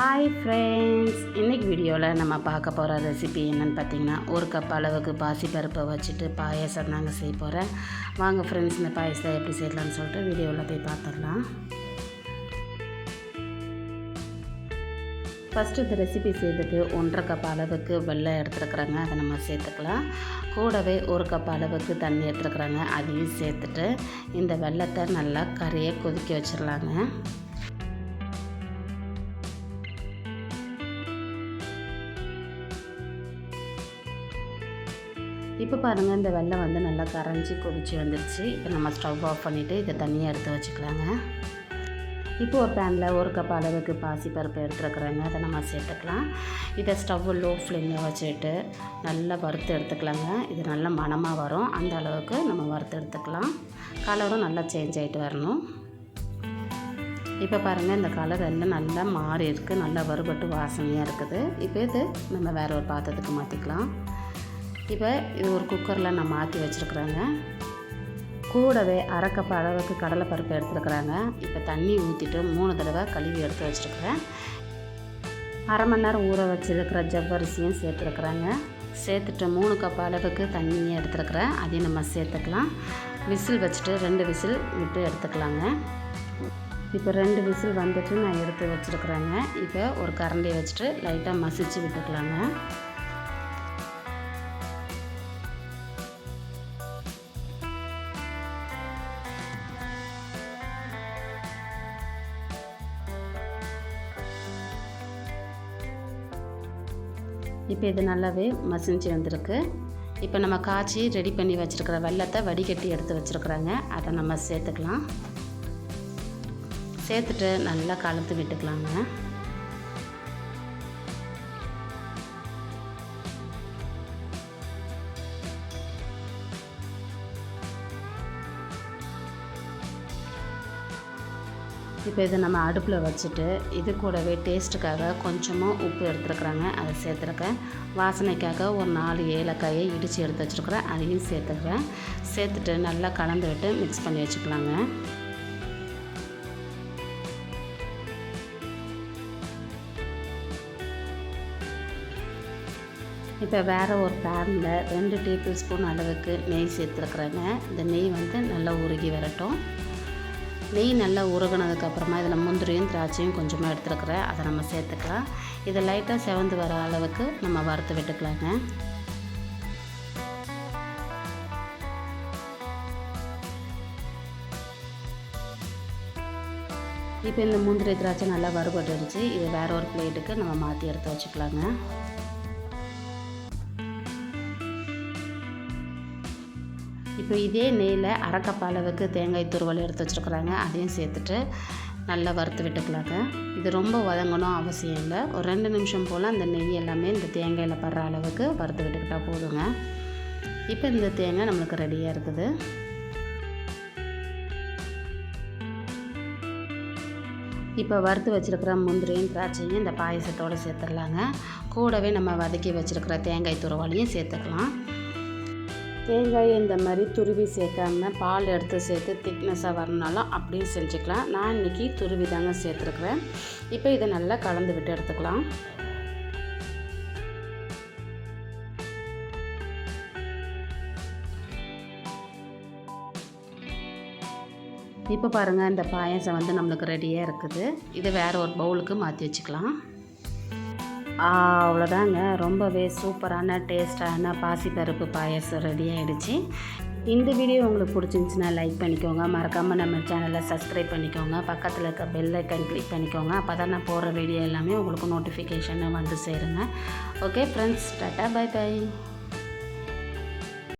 Hi friends, இன்றைக்கி வீடியோவில் நம்ம பார்க்க போகிற ரெசிபி என்னென்னு பார்த்தீங்கன்னா, ஒரு கப் அளவுக்கு பாசிப்பருப்பை வச்சுட்டு பாயசம் தாங்க செய்ய போகிறேன். வாங்க ஃப்ரெண்ட்ஸ், இந்த பாயசத்தை எப்படி செய்யலாம்னு சொல்லிட்டு வீடியோவில் போய் பார்த்துடலாம். ஃபஸ்ட்டு இந்த ரெசிபி செய்துட்டு 1.5 கப் அளவுக்கு வெல்லம் எடுத்துருக்குறேங்க, அதை நம்ம சேர்த்துக்கலாம். கூடவே 1 கப் அளவுக்கு தண்ணி எடுத்துருக்குறாங்க, அதையும் சேர்த்துட்டு இந்த வெல்லத்தை நல்லா கரையை கொதிக்க வச்சிடலாங்க. இப்போ பாருங்கள், இந்த வெல்லம் வந்து நல்லா கரைஞ்சி கொதிச்சு வந்துடுச்சு. இப்போ நம்ம ஸ்டவ் ஆஃப் பண்ணிவிட்டு இதை தனியாக எடுத்து வச்சுக்கலாங்க. இப்போ ஒரு பேனில் 1 கப் அளவுக்கு பாசிப்பருப்பு எடுத்துருக்குறேங்க, அதை நம்ம சேர்த்துக்கலாம். இதை ஸ்டவ் லோ ஃப்ளேமில் வச்சுட்டு நல்லா வறுத்து எடுத்துக்கலாங்க. இது நல்லா மணமாக வரும், அந்த அளவுக்கு நம்ம வறுத்து எடுத்துக்கலாம். கலரும் நல்லா சேஞ்ச் ஆகிட்டு வரணும். இப்போ பாருங்கள், இந்த கலர் எல்லாம் நல்லா மாறி இருக்குது, நல்லா வறுபட்டு வாசனையாக இருக்குது. இப்போ இது நம்ம வேறு ஒரு பாத்திரத்துக்கு மாற்றிக்கலாம். இப்போ இது ஒரு குக்கரில் நான் மாற்றி வச்சுருக்குறேங்க. கூடவே 1/2 கப் அளவுக்கு கடலைப்பருப்பு எடுத்துருக்குறாங்க. இப்போ தண்ணி ஊற்றிட்டு 3 தடவை கழுவி எடுத்து வச்சுருக்குறேன். 1/2 மணி நேரம் ஊற வச்சுருக்கிற ஜவ்வரிசியும் சேர்த்துருக்குறாங்க. சேர்த்துட்டு 3 கப் அளவுக்கு தண்ணியை எடுத்துருக்குறேன், அதையும் நம்ம சேர்த்துக்கலாம். விசில் வச்சுட்டு 2 விசில் விட்டு எடுத்துக்கலாங்க. இப்போ 2 விசில் வந்துட்டு நான் எடுத்து வச்சுருக்குறேங்க. இப்போ ஒரு கரண்டியை வச்சுட்டு லைட்டாக மசிச்சு விட்டுக்கலாங்க. இப்போ இது நல்லாவே மசிஞ்சு வந்திருக்கு. இப்போ நம்ம காய்ச்சி ரெடி பண்ணி வச்சுருக்கிற வெல்லத்தை வடிகட்டி எடுத்து வச்சுருக்குறாங்க, அதை நம்ம சேர்த்துக்கலாம். சேர்த்துட்டு நல்லா கலந்து விட்டுக்கலாங்க. இப்போ இதை நம்ம அடுப்பில் வச்சுட்டு இது கூடவே டேஸ்ட்டுக்காக கொஞ்சமாக உப்பு எடுத்துருக்குறாங்க, அதை சேர்த்துருக்கேன். வாசனைக்காக ஒரு 4 ஏலக்காயை இடித்து எடுத்து வச்சுருக்குறேன், அதையும் சேர்த்துக்கிறேன். சேர்த்துட்டு நல்லா கலந்து விட்டு மிக்ஸ் பண்ணி வச்சுக்கலாங்க. இப்போ வேறு ஒரு பேனில் 2 டேபிள் ஸ்பூன் அளவுக்கு நெய் சேர்த்துருக்குறேங்க. இந்த நெய் வந்து நல்லா உருகி வரட்டும். நெய் நல்லா உருகினதுக்கப்புறமா இதில் முந்திரியும் திராட்சையும் கொஞ்சமாக எடுத்துருக்குறேன், அதை நம்ம சேர்த்துக்கலாம். இதை லைட்டாக செவந்து வர அளவுக்கு நம்ம வறுத்து விட்டுக்கலாங்க. இப்போ இந்த முந்திரி திராட்சை நல்லா வறுபட்டுடுச்சு. இது வேறு ஒரு பிளேட்டுக்கு நம்ம மாற்றி எடுத்து வச்சுக்கலாங்க. இப்போ இதே நெய்யில் 1/2 கப் அளவுக்கு தேங்காய் துருவல் எடுத்து வச்சுருக்குறாங்க, அதையும் சேர்த்துட்டு நல்லா வறுத்து விட்டுக்கலாங்க. இது ரொம்ப வதங்கணும் அவசியம் இல்லை, ஒரு 2 நிமிஷம் போல் அந்த நெய் எல்லாமே இந்த தேங்காயில் படுற அளவுக்கு வறுத்து விட்டுக்கிட்டால் போதுங்க. இப்போ இந்த தேங்காய் நம்மளுக்கு ரெடியாக இருக்குது. இப்போ வறுத்து வச்சுருக்கிற முந்திரியும் திராட்சையும் இந்த பாயசத்தோடு சேர்த்துடலாங்க. கூடவே நம்ம வதக்கி வச்சுருக்கிற தேங்காய் துருவலையும் சேர்த்துக்கலாம். தேங்காய் இந்த மாதிரி துருவி சேர்க்காம பால் எடுத்து சேர்த்து திக்னஸாக வரணுனாலும் அப்படியும் செஞ்சுக்கலாம். நான் இன்றைக்கி துருவி தாங்க சேர்த்துருக்குறேன். இப்போ இதை நல்லா கலந்து விட்டு எடுத்துக்கலாம். இப்போ பாருங்கள், இந்த பாயசம் வந்து நம்மளுக்கு ரெடியாக இருக்குது. இது வேறு ஒரு பவுலுக்கு மாற்றி வச்சுக்கலாம். அவ்வளோதாங்க, ரொம்பவே சூப்பரான டேஸ்டான பாசிப்பருப்பு பாயசம் ரெடி ஆகிடுச்சு. இந்த வீடியோ உங்களுக்கு பிடிச்சிருந்துச்சின்னா லைக் பண்ணிக்கோங்க, மறக்காமல் நம்ம சேனலை சப்ஸ்கிரைப் பண்ணிக்கோங்க, பக்கத்தில் இருக்க பெல் ஐக்கன் கிளிக் பண்ணிக்கோங்க. அப்போ தான் நான் போடுற வீடியோ எல்லாமே உங்களுக்கு நோட்டிஃபிகேஷனை வந்து சேருங்க. Okay friends, tata, bye by.